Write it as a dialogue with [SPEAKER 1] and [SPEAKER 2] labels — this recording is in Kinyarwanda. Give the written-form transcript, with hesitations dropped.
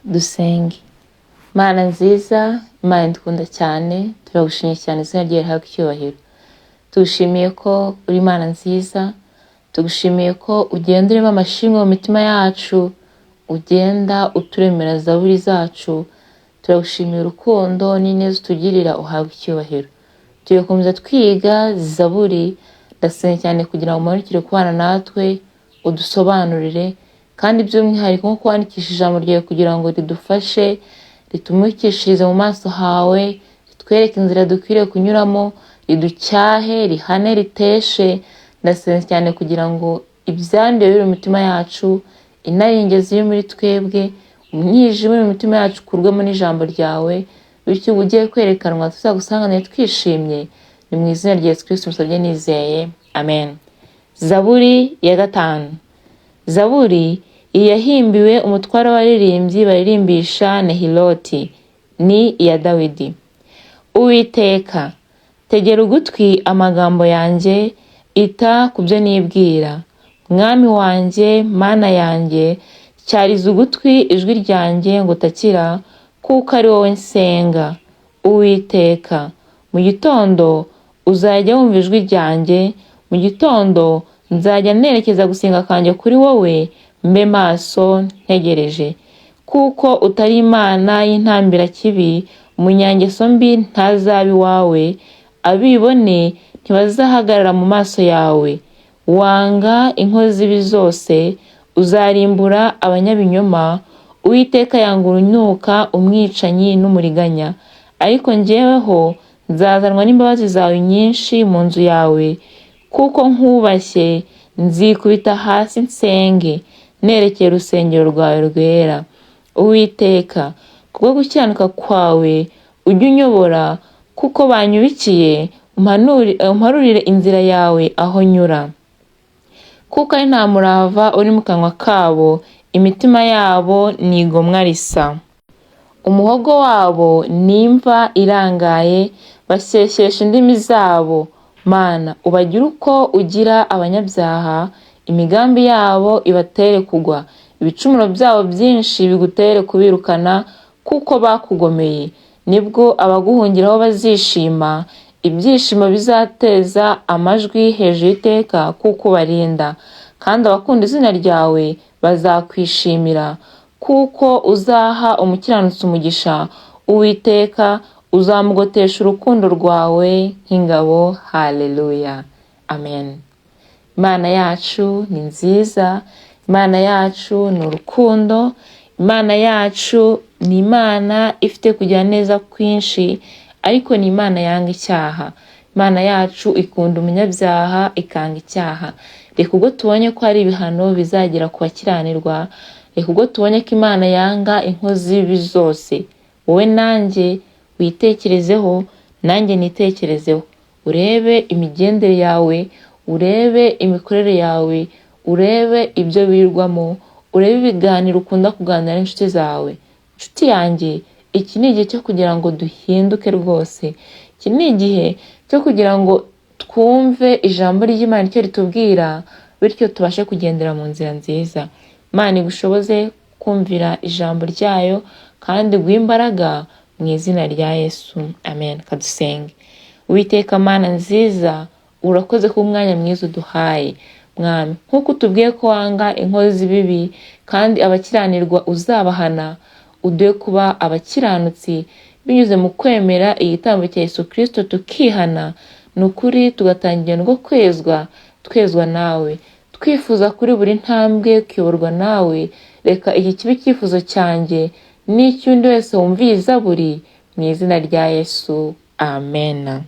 [SPEAKER 1] Dusenge. Mana nziza, Imana idukunda cyane, turagushimiye cyane izina ryawe rihabwe icyubahiro. Tugushimiye ko uri Imana nziza, tugushimiye ko ugenda urema amashimwe mu mitima yacu, ugenda uturemera zaburi zacu. Turagushimiye urukundo n'ineza utugirira, uhabwe icyubahiro. Tugikomeza twiga zaburi, ndasenga cyane kugira ngo umanukire kubana natwe, udusobanurire, kandi by'umwihariko nko kwandikisha ijambo ryawe kugira ngo ridufashe, ritumurikishirize mu maso hawe, ritwereke inzira dukwiriye kunyuramo, riducyahe, rihane, riteshe. Ndasenga cyane kugira ngo ibyanduye biri mu mitima yacu, inaringe ziri muri twebwe, umwijima uri mu mitima yacu ukurwemo n'ijambo ryawe, bityo ugiye kwerekanwa tuzagusanganire twishimye. Ni mu izina rya Yesu Kristo musabye nizeye, amen. Zaburi ya 5. Zaburi iyi yahimbiwe umutware w'abaririmbyi baririmbisha Nehiloti, ni iya Dawidi. Uwiteka, tegera ugutwi amagambo yanjye, ita ku byo nibwira. Mwami wanjye, Mana yanjye, cyariza ugutwi ijwi ryanjye ngo utakira, kuko ari wowe nsenga. Uwiteka, mu gitondo uzajya wumva ijwi ryanjye, mu gitondo nzajya nerekeza gusenga kwanjye kuri wowe, mbe maso ntegereje. Kuko utari Imana y'intambira kibi, umunyangeso mbi ntazaba iwawe, abibone ntibazahagarara mu maso yawe. Wanga inkozi z'ibibi zose, uzarimbura abanyabinyoma. Uwiteka yanga urunuka, umwicanyi n'umuriganya. Ariko njyeweho nzazanwa n'imbabazi zawe nyinshi mu nzu yawe, kuko nkubashye nzikubita hasi nsenge, nerekeye urusengero rwawe rwera. Uwiteka, kubwo gukiranuka kwawe ujye unyobora, kuko banyubikiye, umparurire inzira yawe aho nyura. Kuko ari nta murava uri mu kanwa kabo, imitima yabo ni igomwa risa. Umuhogo wabo ni imva irangaye, bashyeshyesha indimi zabo. Mana, ubagire uko ugira abanyabyaha, imigambi yabo ibatere kugwa, ibicumuro byabo byinshi bigutere kubirukana, kuko bakugomeye. Nibwo abaguhungiraho bazishima, ibyishimo bizateza amajwi hejuru y'iteka, kuko barinda. Kandi abakunda izina ryawe bazakwishimira, kuko uzaha umukiranutsi umugisha. Uwiteka, uzamugotesha urukundo rwawe nk'ingabo. Haleluya, amen. Imana yacu ni nziza, Imana yacu ni urukundo, Imana yacu ni Imana ifite kugira neza kwinshi, ariko ni Imana yanga icyaha. Imana yacu ikunda umunyabyaha, ikanga icyaha. Reka ubwo tubonye ko hari ibihano bizagera ku bakiranirwa, reka ubwo tubonye ko Imana yanga inkozi z'ibibi zose, wowe nanjye witekerezeho, nanjye nitekerezeho. Urebe imigendere yawe, urebe imikorere yawe, urebe ibyo wirwamo, urebe ibiganiro ukunda kuganira n'inshuti zawe. Inshuti yanjye, iki ni igihe cyo kugira ngo duhinduke rwose. Iki ni igihe cyo kugira ngo twumve ijambo ry'Imana icyo ritubwira, bityo tubashe kugendera mu nzira nziza. Imana igushoboze kumvira ijambo ryayo, kandi guha imbaraga mu izina rya Yesu, amen. Kadusenge. Uwiteka Mana nziza, urakoze ku mwanya mwiza uduhaye. Mwami, nk'uko utubwiye ko wanga inkozi z'ibibi, kandi abakiranirwa uzabahana, uduhe kuba abakiranutsi binyuze mu kwemera igitambo cya Yesu Kristo tukihana. Ni ukuri tugatangira no twezwa nawe, twifuza kuri buri ntambwe kuyoborwa nawe. Reka iki kibe icyifuzo cyanjye n'icy'undi wese wumviye zaburi, mu izina rya Yesu, amen.